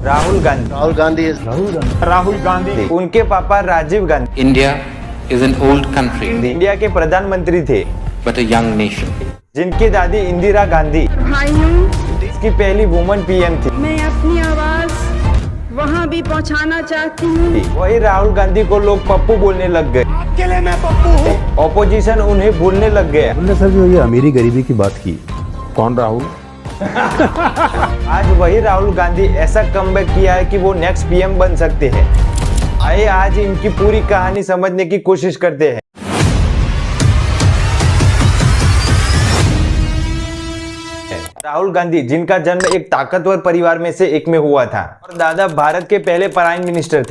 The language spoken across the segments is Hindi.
राहुल गांधी। राहुल गांधी। उनके पापा Rajiv Gandhi. India is an old country, India के प्रधानमंत्री थे, but a young nation. जिनकी दादी इंदिरा गांधी भाइयों, इसकी पहली वुमन पीएम थी। मैं अपनी आवाज वहाँ भी पहुँचाना चाहती हूँ। वही राहुल गांधी को लोग पप्पू बोलने लग गए। आपके लिए मैं पप्पू हूँ। ऑपोजिशन उन्हें भूलने लग गया। हमने सर जो ये अमीरी गरीबी की बात की, कौन राहुल? आज वही राहुल गांधी ऐसा कमबैक किया है कि वो नेक्स्ट पीएम बन सकते हैं। आइए आज इनकी पूरी कहानी समझने की कोशिश करते हैं। राहुल गांधी, जिनका जन्म एक ताकतवर परिवार में से एक में हुआ था और दादा भारत के पहले प्राइम मिनिस्टर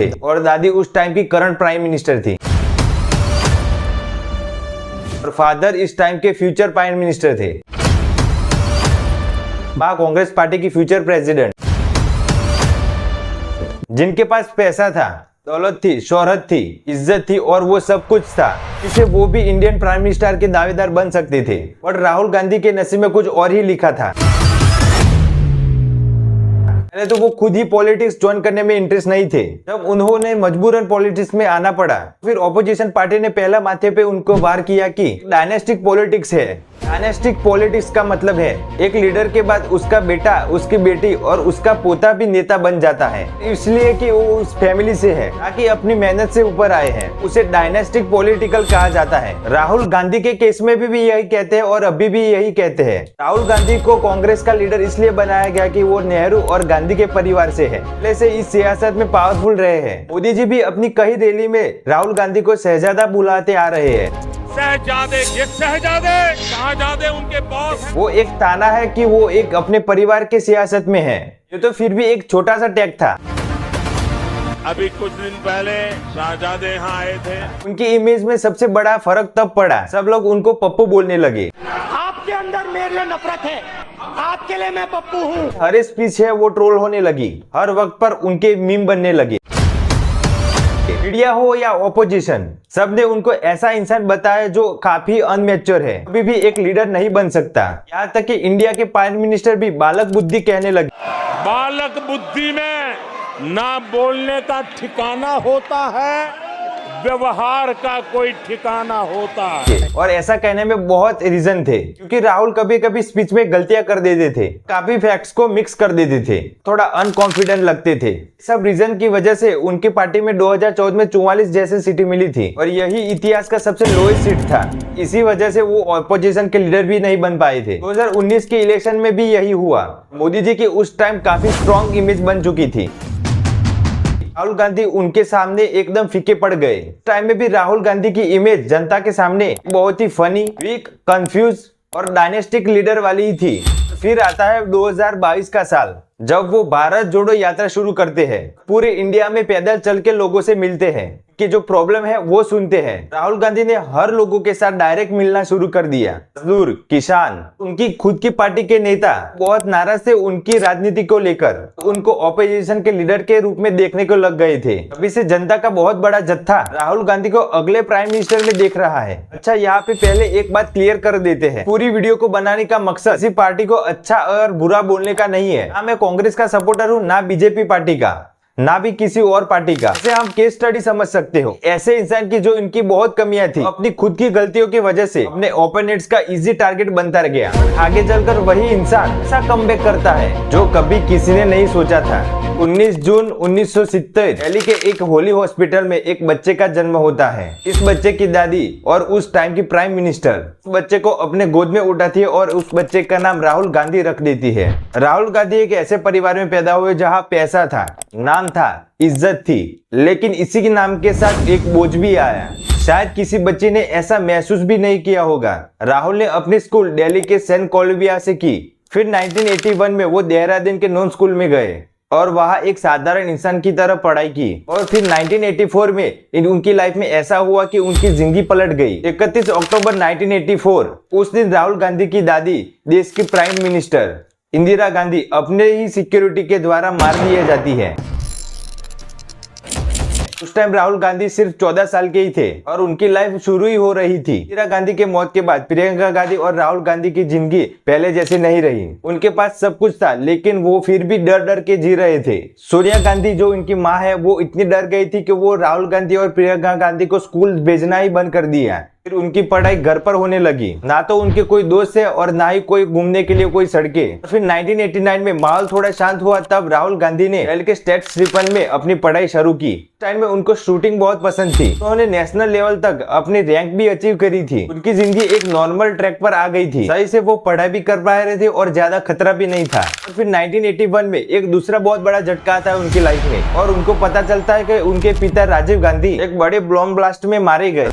थे और दादी उस टाइम की करंट प्राइम मिनिस्टर थी और फादर इस टाइम के फ्यूचर प्राइम मिनिस्टर थे। मां कांग्रेस पार्टी की फ्यूचर प्रेसिडेंट, जिनके पास पैसा था, दौलत थी, शोहरत थी, इज्जत थी और वो सब कुछ था जिससे वो भी इंडियन प्राइम मिनिस्टर के दावेदार बन सकते थे। और राहुल गांधी के नसीब में कुछ और ही लिखा था। पहले तो वो खुद ही पॉलिटिक्स ज्वाइन करने में इंटरेस्ट नहीं थे। जब उन्होंने मजबूरन पॉलिटिक्स में आना पड़ा, फिर ऑपोजिशन पार्टी ने पहला माथे पे उनको वार किया कि डायनेस्टिक पॉलिटिक्स है। डायनेस्टिक पॉलिटिक्स का मतलब है एक लीडर के बाद उसका बेटा, उसकी बेटी और उसका पोता भी नेता बन जाता है, इसलिए कि वो उस फैमिली से है, ताकि अपनी मेहनत से ऊपर आए हैं। उसे डायनेस्टिक पॉलिटिकल कहा जाता है। राहुल गांधी के केस में भी यही कहते हैं और अभी भी यही कहते हैं। राहुल गांधी को कांग्रेस का लीडर इसलिए बनाया गया कि वो नेहरू और गांधी के परिवार से है, पहले से इस सियासत में पावरफुल रहे हैं। मोदी जी भी अपनी कई रैली में राहुल गांधी को शहजादा बुलाते आ रहे हैं। शहजादे, ये शाहजादे उनके बॉस हैं। वो एक ताना है कि वो एक अपने परिवार के सियासत में है। ये तो फिर भी एक छोटा सा टैग था। अभी कुछ दिन पहले शाहजादे यहाँ आए थे। उनकी इमेज में सबसे बड़ा फर्क तब पड़ा, सब लोग उनको पप्पू बोलने लगे। आपके अंदर मेरे लिए नफरत है, आपके लिए मैं पप्पू हूँ। हर स्पीच है वो ट्रोल होने लगी, हर वक्त पर उनके मीम बनने लगे। मीडिया हो या ऑपोजिशन, सबने उनको ऐसा इंसान बताया जो काफी अनमेच्योर है, अभी भी एक लीडर नहीं बन सकता। यहाँ तक कि इंडिया के प्राइम मिनिस्टर भी बालक बुद्धि कहने लगे। बालक बुद्धि में ना बोलने का ठिकाना होता है, व्यवहार का कोई ठिकाना होता है। और ऐसा कहने में बहुत रीजन थे, क्योंकि राहुल कभी कभी स्पीच में गलतियां कर देते थे, काफी फैक्ट्स को मिक्स कर देते थे, थोड़ा अनकॉन्फिडेंट लगते थे। सब रीजन की वजह से उनकी पार्टी में 2014 में 44 जैसे सीटें मिली थी और यही इतिहास का सबसे लोएस्ट सीट था। इसी वजह से वो ऑपोजिशन के लीडर भी नहीं बन पाए थे। 2019 के इलेक्शन में भी यही हुआ। मोदी जी की उस टाइम काफी स्ट्रॉन्ग इमेज बन चुकी थी। राहुल गांधी उनके सामने एकदम फीके पड़ गए। टाइम में भी राहुल गांधी की इमेज जनता के सामने बहुत ही फनी, वीक, कंफ्यूज और डायनेस्टिक लीडर वाली ही थी। फिर आता है 2022 का साल, जब वो भारत जोड़ो यात्रा शुरू करते हैं। पूरे इंडिया में पैदल चल के लोगों से मिलते हैं कि जो प्रॉब्लम है वो सुनते हैं। राहुल गांधी ने हर लोगों के साथ डायरेक्ट मिलना शुरू कर दिया। मजदूर, किसान, उनकी खुद की पार्टी के नेता बहुत नाराज थे उनकी राजनीति को लेकर, उनको ऑपोजिशन के लीडर के रूप में देखने को लग गए थे। अभी से जनता का बहुत बड़ा जत्था राहुल गांधी को अगले प्राइम मिनिस्टर में देख रहा है। अच्छा, यहाँ पे पहले एक बात क्लियर कर देते हैं, पूरी वीडियो को बनाने का मकसद किसी पार्टी को अच्छा और बुरा बोलने का नहीं है। ना मैं कांग्रेस का सपोर्टर हूँ, ना बीजेपी पार्टी का, ना भी किसी और पार्टी का। इसे हम केस स्टडी समझ सकते हो। ऐसे इंसान की जो इनकी बहुत कमियां थी, अपनी खुद की गलतियों की वजह से अपने ओपोनेंट्स का इजी टारगेट बनता रह गया। आगे चलकर वही इंसान ऐसा कमबैक करता है जो कभी किसी ने नहीं सोचा था। 19 जून 1970 दिल्ली के एक होली हॉस्पिटल में एक बच्चे का जन्म होता है। इस बच्चे की दादी और उस टाइम की प्राइम मिनिस्टर उस बच्चे को अपने गोद में उठाती है और उस बच्चे का नाम राहुल गांधी रख देती है। राहुल गांधी एक ऐसे परिवार में पैदा हुए जहाँ पैसा था, नाम था, इज्जत थी, लेकिन इसी के नाम के साथ एक बोझ भी आया। शायद किसी बच्चे ने ऐसा महसूस भी नहीं किया होगा। राहुल ने अपनी स्कूल दिल्ली के सेंट कोलंबिया से की। फिर 1981 में वो देहरादून के नॉन स्कूल में गए और वहां एक साधारण इंसान की तरह पढ़ाई की। और फिर 1984 में उनकी लाइफ में ऐसा हुआ कि उनकी जिंदगी पलट गई। 31 अक्टूबर 1984 उस दिन राहुल गांधी की दादी, देश की प्राइम मिनिस्टर इंदिरा गांधी, अपने ही सिक्योरिटी के द्वारा मार दी जाती है। उस टाइम राहुल गांधी सिर्फ 14 साल के ही थे और उनकी लाइफ शुरू ही हो रही थी। इंदिरा गांधी के मौत के बाद प्रियंका गांधी और राहुल गांधी की जिंदगी पहले जैसी नहीं रही। उनके पास सब कुछ था लेकिन वो फिर भी डर डर के जी रहे थे। सोनिया गांधी जो इनकी माँ है वो इतनी डर गई थी कि वो राहुल गांधी और प्रियंका गांधी को स्कूल भेजना ही बंद कर दिया। फिर उनकी पढ़ाई घर पर होने लगी, ना तो उनके कोई दोस्त है और ना ही कोई घूमने के लिए कोई सड़कें। फिर 1989 में माहौल थोड़ा शांत हुआ, तब राहुल गांधी ने दिल्ली के स्टेट स्टीफन में अपनी पढ़ाई शुरू की। टाइम में उनको शूटिंग बहुत पसंद थी, उन्होंने नेशनल लेवल तक अपनी रैंक भी अचीव करी थी। उनकी जिंदगी एक नॉर्मल ट्रैक पर आ गई थी, सही से वो पढ़ाई भी कर पा रहे थे और ज्यादा खतरा भी नहीं था। और फिर 1981 में एक दूसरा बहुत बड़ा झटका आता है उनकी लाइफ में और उनको पता चलता है कि उनके पिता राजीव गांधी एक बड़े बॉम्ब ब्लास्ट में मारे गए।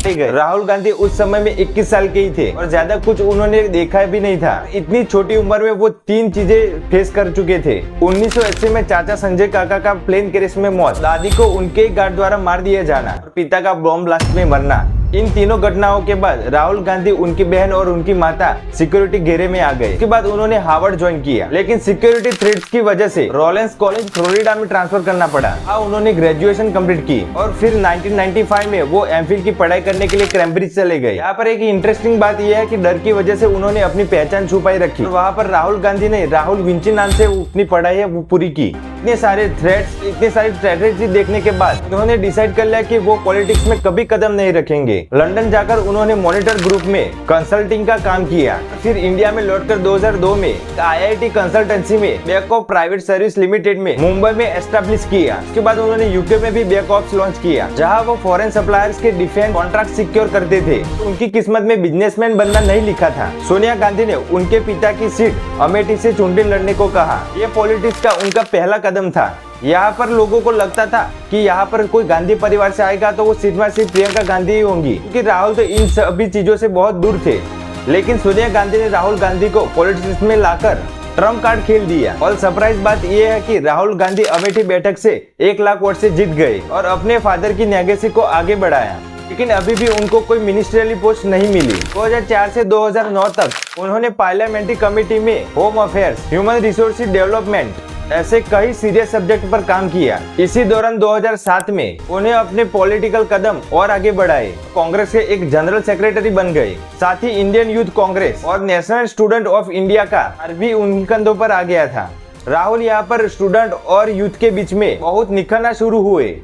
राहुल गांधी उस समय में 21 साल के ही थे और ज्यादा कुछ उन्होंने देखा भी नहीं था। इतनी छोटी उम्र में वो 3 चीजें फेस कर चुके थे। 1980 में चाचा संजय काका का प्लेन क्रैश में मौत, दादी को उनके गार्ड द्वारा मार दिया जाना और पिता का बॉम्ब ब्लास्ट में मरना। इन तीनों घटनाओं के बाद राहुल गांधी, उनकी बहन और उनकी माता सिक्योरिटी घेरे में आ गए। इसके बाद उन्होंने हार्वर्ड ज्वाइन किया, लेकिन सिक्योरिटी थ्रेट्स की वजह से रॉलेंस कॉलेज फ्लोरिडा में ट्रांसफर करना पड़ा। उन्होंने ग्रेजुएशन कंप्लीट की और फिर 1995 में वो एमफिल की पढ़ाई करने के लिए कैम्ब्रिज चले गए। यहाँ पर एक इंटरेस्टिंग बात यह है कि डर की वजह से उन्होंने अपनी पहचान छुपाई रखी। वहाँ पर राहुल गांधी ने राहुल विंची नाम से अपनी पढ़ाई है वो पूरी की। इतने सारे थ्रेट्स, इतने सारी स्ट्रेटेजी देखने के बाद उन्होंने डिसाइड कर लिया कि वो पॉलिटिक्स में कभी कदम नहीं रखेंगे। लंदन जाकर उन्होंने मॉनिटर ग्रुप में कंसल्टिंग का काम किया। फिर इंडिया में लौटकर 2002 में IIT कंसल्टेंसी में back of private service limited में मुंबई में एस्टेब्लिश किया। उसके बाद उन्होंने यूके में भी बैक ऑफ लॉन्च किया, जहां वो फॉरेन सप्लायर्स के डिफेंस कॉन्ट्रैक्ट सिक्योर करते थे। तो उनकी किस्मत में बिजनेसमैन बनना नहीं लिखा था। सोनिया गांधी ने उनके पिता की सीट अमेठी से चुनाव लड़ने को कहा। ये पॉलिटिक्स का उनका पहला कदम था। यहाँ पर लोगों को लगता था कि यहाँ पर कोई गांधी परिवार से आएगा तो वो सिर्फ प्रियंका गांधी ही होंगी, क्योंकि राहुल तो इन सभी चीजों से बहुत दूर थे। लेकिन सोनिया गांधी ने राहुल गांधी को पॉलिटिक्स में लाकर ट्रम्प कार्ड खेल दिया। और सरप्राइज बात यह है कि राहुल गांधी अमेठी बैठक से 1 लाख वोट से जीत गए और अपने फादर की लेगेसी को आगे बढ़ाया। लेकिन अभी भी उनको कोई मिनिस्ट्रियल पोस्ट नहीं मिली। 2004 से 2009 तक उन्होंने पार्लियामेंट्री कमेटी में home affairs, human resource development ऐसे कई सीरियस सब्जेक्ट पर काम किया। इसी दौरान 2007 में उन्हें अपने पॉलिटिकल कदम और आगे बढ़ाए। कांग्रेस के एक जनरल सेक्रेटरी बन गए। साथ ही इंडियन यूथ कांग्रेस और नेशनल स्टूडेंट ऑफ इंडिया का भी उनके कंधों पर आ गया था। राहुल यहाँ पर स्टूडेंट और यूथ के बीच में बहुत निखरना शुरू हुए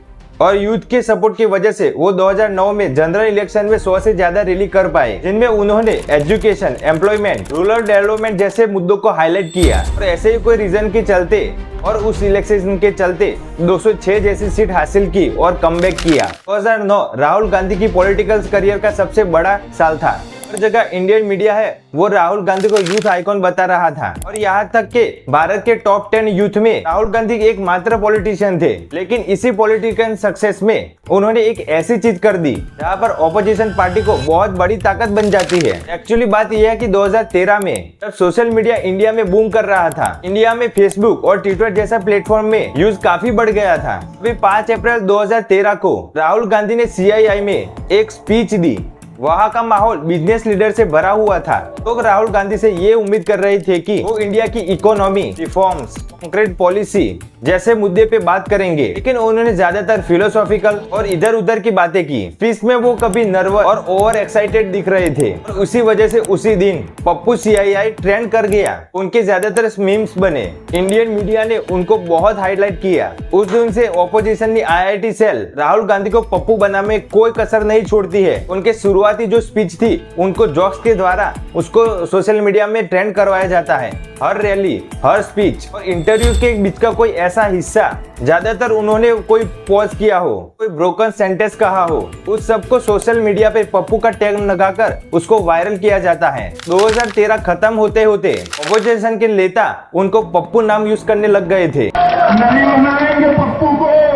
और यूथ के सपोर्ट की वजह से वो 2009 में जनरल इलेक्शन में 100 से ज्यादा रैली कर पाए, जिनमें उन्होंने एजुकेशन, एम्प्लॉयमेंट, रूरल डेवलपमेंट जैसे मुद्दों को हाईलाइट किया। और ऐसे ही कोई रीजन के चलते और उस इलेक्शन के चलते 206 जैसी सीट हासिल की और कमबैक किया। 2009 राहुल गांधी की पॉलिटिकल करियर का सबसे बड़ा साल था। हर जगह इंडियन मीडिया है वो राहुल गांधी को यूथ आइकॉन बता रहा था और यहाँ तक के भारत के टॉप 10 यूथ में राहुल गांधी एक मात्र पॉलिटिशियन थे। लेकिन इसी पॉलिटिकल सक्सेस में उन्होंने एक ऐसी चीज कर दी जहाँ पर ऑपोजिशन पार्टी को बहुत बड़ी ताकत बन जाती है। एक्चुअली बात यह है कि 2013 में जब सोशल मीडिया इंडिया में बूम कर रहा था, इंडिया में फेसबुक और ट्विटर जैसा प्लेटफॉर्म में यूज काफी बढ़ गया था। अभी 5 अप्रैल 2013 को राहुल गांधी ने CII में एक स्पीच दी। वहाँ का माहौल बिजनेस लीडर से भरा हुआ था। लोग राहुल गांधी से ये उम्मीद कर रहे थे कि वो इंडिया की इकोनॉमी, रिफॉर्म्स, कॉन्क्रीट पॉलिसी जैसे मुद्दे पे बात करेंगे, लेकिन उन्होंने ज्यादातर फिलोसॉफिकल और इधर उधर की बातें की। स्पीच में वो कभी नर्वस और ओवर एक्साइटेड दिख रहे थे और उसी वजह से उसी दिन पप्पू CII ट्रेंड कर गया। उनके ज्यादातर मीम्स बने। इंडियन मीडिया ने उनको बहुत हाईलाइट किया। उस दिन से ऑपोजिशन ने IIT सेल राहुल गांधी को पप्पू बनाने में कोई कसर नहीं छोड़ती है। उनके शुरुआती जो स्पीच थी उनको जोक्स के द्वारा उसको सोशल मीडिया में ट्रेंड करवाया जाता है। हर रैली, हर स्पीच और इंटरव्यू के बीच का कोई ऐसा हिस्सा ज्यादातर उन्होंने कोई पॉज किया हो, कोई ब्रोकन सेंटेंस कहा हो, उस सबको सोशल मीडिया पे पप्पू का टैग लगाकर उसको वायरल किया जाता है। 2013 खत्म होते होते ऑपोजिशन के नेता उनको पप्पू नाम यूज करने लग गए थे।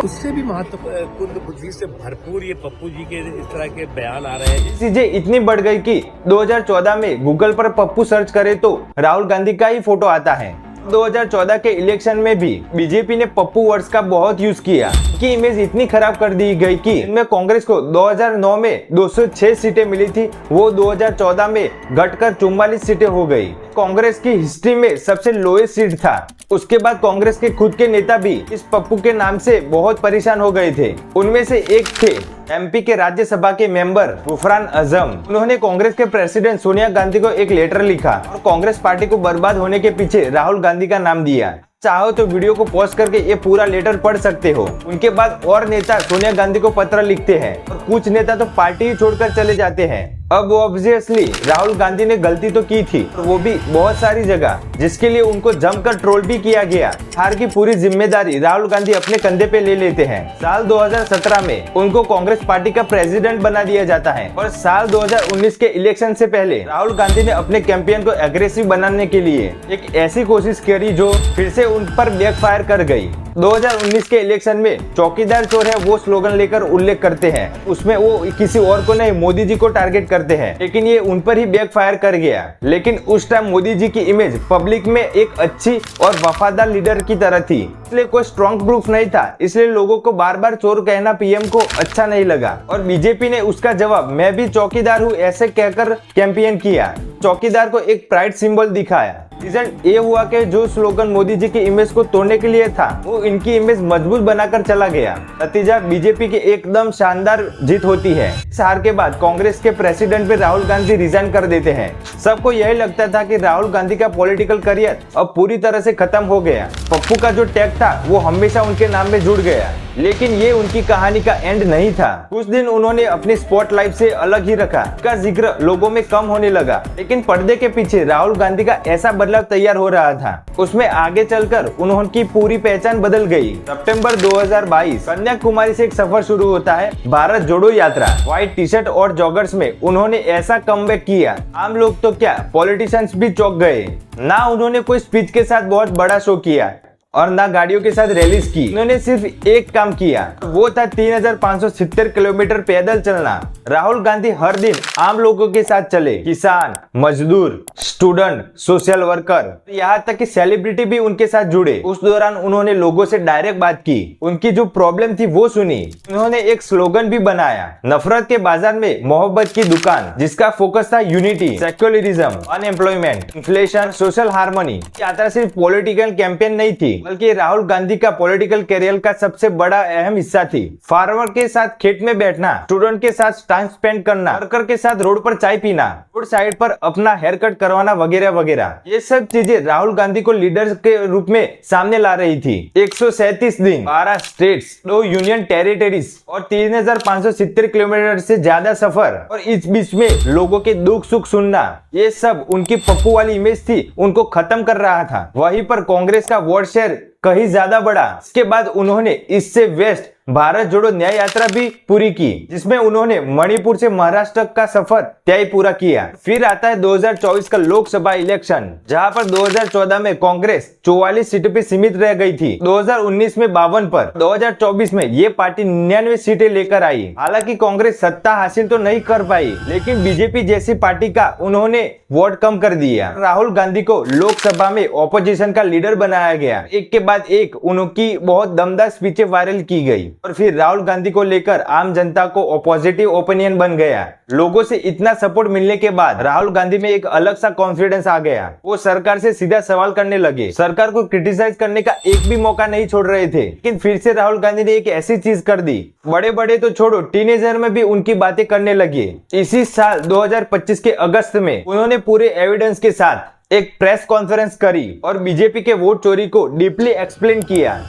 उससे भी महत्वपूर्ण बुद्धि से भरपूर ये पप्पू जी के इस तरह के बयान आ रहे हैं। चीजें इतनी बढ़ गई कि 2014 में गूगल पर पप्पू सर्च करे तो राहुल गांधी का ही फोटो आता है। 2014 के इलेक्शन में भी बीजेपी ने पप्पू वर्ड्स का बहुत यूज किया कि इमेज इतनी खराब कर दी गई कि इनमें कांग्रेस को 2009 में 206 सीटें मिली थी, वो 2014 में घटकर 44 सीटें हो गई। कांग्रेस की हिस्ट्री में सबसे लोएस्ट सीट था। उसके बाद कांग्रेस के खुद के नेता भी इस पप्पू के नाम से बहुत परेशान हो गए थे। उनमें से एक थे एमपी के राज्यसभा के मेंबर गुफरान आजम। उन्होंने कांग्रेस के प्रेसिडेंट सोनिया गांधी को एक लेटर लिखा और कांग्रेस पार्टी को बर्बाद होने के पीछे राहुल गांधी का नाम दिया। चाहो तो वीडियो को पॉज करके ये पूरा लेटर पढ़ सकते हो। उनके बाद और नेता सोनिया गांधी को पत्र लिखते हैं और कुछ नेता तो पार्टी ही छोड़कर चले जाते हैं। अब ऑब्वियसली राहुल गांधी ने गलती तो की थी, और वो भी बहुत सारी जगह, जिसके लिए उनको जमकर ट्रोल भी किया गया। हार की पूरी जिम्मेदारी राहुल गांधी अपने कंधे पे ले लेते हैं। साल 2017 में उनको कांग्रेस पार्टी का प्रेसिडेंट बना दिया जाता है और साल 2019 के इलेक्शन से पहले राहुल गांधी ने अपने कैंपेन को एग्रेसिव बनाने के लिए एक ऐसी कोशिश करी जो फिर से उन पर बैकफायर कर गई। 2019 के इलेक्शन में चौकीदार चोर है वो स्लोगन लेकर उल्लेख करते हैं। उसमें वो किसी और को नहीं, मोदी जी को टारगेट करते हैं, लेकिन ये उन पर ही बैकफायर कर गया। लेकिन उस टाइम मोदी जी की इमेज पब्लिक में एक अच्छी और वफादार लीडर की तरह थी, इसलिए कोई स्ट्रॉन्ग प्रूफ नहीं था। इसलिए लोगों को बार बार चोर कहना पीएम को अच्छा नहीं लगा और बीजेपी ने उसका जवाब मैं भी चौकीदार हूँ ऐसे कहकर कैंपेन किया। चौकीदार को एक प्राइड सिंबल दिखाया। रिजल्ट ये हुआ कि जो स्लोगन मोदी जी की इमेज को तोड़ने के लिए था वो इनकी इमेज मजबूत बनाकर चला गया। नतीजा बीजेपी की एकदम शानदार जीत होती है। इस हार के बाद कांग्रेस के प्रेसिडेंट पे राहुल गांधी रिजाइन कर देते हैं। सबको यही लगता था कि राहुल गांधी का पॉलिटिकल करियर अब पूरी तरह से खत्म हो गया। पप्पू का जो टैग था वो हमेशा उनके नाम में जुड़ गया, लेकिन ये उनकी कहानी का एंड नहीं था। कुछ दिन उन्होंने अपनी स्पॉटलाइट से अलग ही रखा, का जिक्र लोगों में कम होने लगा, लेकिन पर्दे के पीछे राहुल गांधी का ऐसा बदलाव तैयार हो रहा था, उसमें आगे चलकर उनकी पूरी पहचान बदल गई। सितंबर 2022 कन्याकुमारी से एक सफर शुरू होता है, भारत जोड़ो यात्रा। व्हाइट टी शर्ट और जॉगर्स में उन्होंने ऐसा कमबैक किया, आम लोग तो क्या पॉलिटिशियंस भी चौंक गए। ना उन्होंने कोई स्पीच के साथ बहुत बड़ा शो किया और ना गाड़ियों के साथ रैलीज की। उन्होंने सिर्फ एक काम किया, वो था 3570 किलोमीटर पैदल चलना। राहुल गांधी हर दिन आम लोगों के साथ चले, किसान, मजदूर, स्टूडेंट, सोशल वर्कर, यहाँ तक कि सेलिब्रिटी भी उनके साथ जुड़े। उस दौरान उन्होंने लोगों से डायरेक्ट बात की, उनकी जो प्रॉब्लम थी वो सुनी। उन्होंने एक स्लोगन भी बनाया, नफरत के बाजार में मोहब्बत की दुकान, जिसका फोकस था unity, secularism, unemployment, inflation, social harmony. यात्रा सिर्फ पॉलिटिकल कैंपेन नहीं थी, बल्कि राहुल गांधी का पॉलिटिकल करियर का सबसे बड़ा अहम हिस्सा थी। फार्मर के साथ खेत में बैठना, स्टूडेंट के साथ टाइम स्पेंड करना, वर्कर के साथ रोड पर चाय पीना, रोड साइड पर अपना हेयर कट करवाना वगैरह वगैरह। ये सब चीजें राहुल गांधी को लीडर के रूप में सामने ला रही थी। 137 दिन, 12 स्टेट्स, 2 यूनियन टेरिटरीज और 3570 किलोमीटर से ज्यादा सफर, और इस बीच में लोगों के दुख सुख सुनना, ये सब उनकी पप्पू वाली इमेज थी, उनको खत्म कर रहा था। वहीं पर कांग्रेस का वोट शेयर कहीं ज्यादा बढ़ा। इसके बाद उन्होंने इससे वेस्ट भारत जोड़ो न्याय यात्रा भी पूरी की, जिसमें उन्होंने मणिपुर से महाराष्ट्र का सफर तय पूरा किया। फिर आता है 2024 का लोकसभा इलेक्शन, जहां पर 2014 में कांग्रेस 44 सीटों पे सीमित रह गई थी, 2019 में 52 पर, 2024 में ये पार्टी 99 सीटें लेकर आई। हालांकि कांग्रेस सत्ता हासिल तो नहीं कर पाई, लेकिन बीजेपी जैसी पार्टी का उन्होंने वोट कम कर दिया। राहुल गांधी को लोकसभा में ऑपोजिशन का लीडर बनाया गया। एक के बाद एक उनकी बहुत दमदार स्पीचें वायरल की गई और फिर राहुल गांधी को लेकर आम जनता को पॉजिटिव ओपिनियन बन गया। लोगों से इतना सपोर्ट मिलने के बाद राहुल गांधी में एक अलग सा कॉन्फिडेंस आ गया। वो सरकार से सीधा सवाल करने लगे, सरकार को क्रिटिसाइज करने का एक भी मौका नहीं छोड़ रहे थे। लेकिन फिर से राहुल गांधी ने एक ऐसी चीज कर दी, बड़े बड़े तो छोड़ो, टीनेजर में भी उनकी बातें करने लगे। इसी साल 2025 के अगस्त में उन्होंने पूरे एविडेंस के साथ एक प्रेस कॉन्फ्रेंस करी और बीजेपी के वोट चोरी को डीपली एक्सप्लेन किया।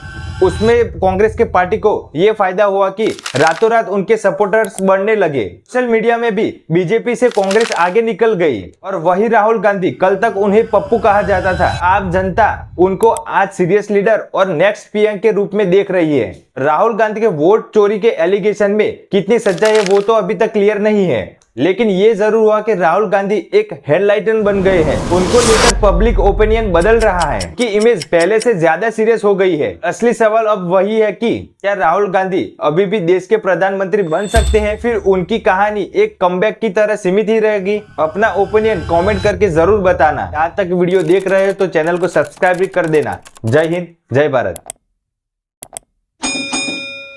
उसमें कांग्रेस के पार्टी को यह फायदा हुआ कि रातों रात उनके सपोर्टर्स बढ़ने लगे। सोशल मीडिया में भी बीजेपी से कांग्रेस आगे निकल गई और वही राहुल गांधी, कल तक उन्हें पप्पू कहा जाता था, आप जनता उनको आज सीरियस लीडर और नेक्स्ट पीएम के रूप में देख रही है। राहुल गांधी के वोट चोरी के एलिगेशन में कितनी सच्चाई है वो तो अभी तक क्लियर नहीं है, लेकिन ये जरूर हुआ कि राहुल गांधी एक हेडलाइटन बन गए हैं। उनको लेकर पब्लिक ओपिनियन बदल रहा है कि इमेज पहले से ज्यादा सीरियस हो गई है। असली सवाल अब वही है कि क्या राहुल गांधी अभी भी देश के प्रधानमंत्री बन सकते हैं, फिर उनकी कहानी एक कमबैक की तरह सीमित ही रहेगी। अपना ओपिनियन कमेंट करके जरूर बताना। यहाँ तक वीडियो देख रहे हो तो चैनल को सब्सक्राइब भी कर देना। जय हिंद, जय भारत।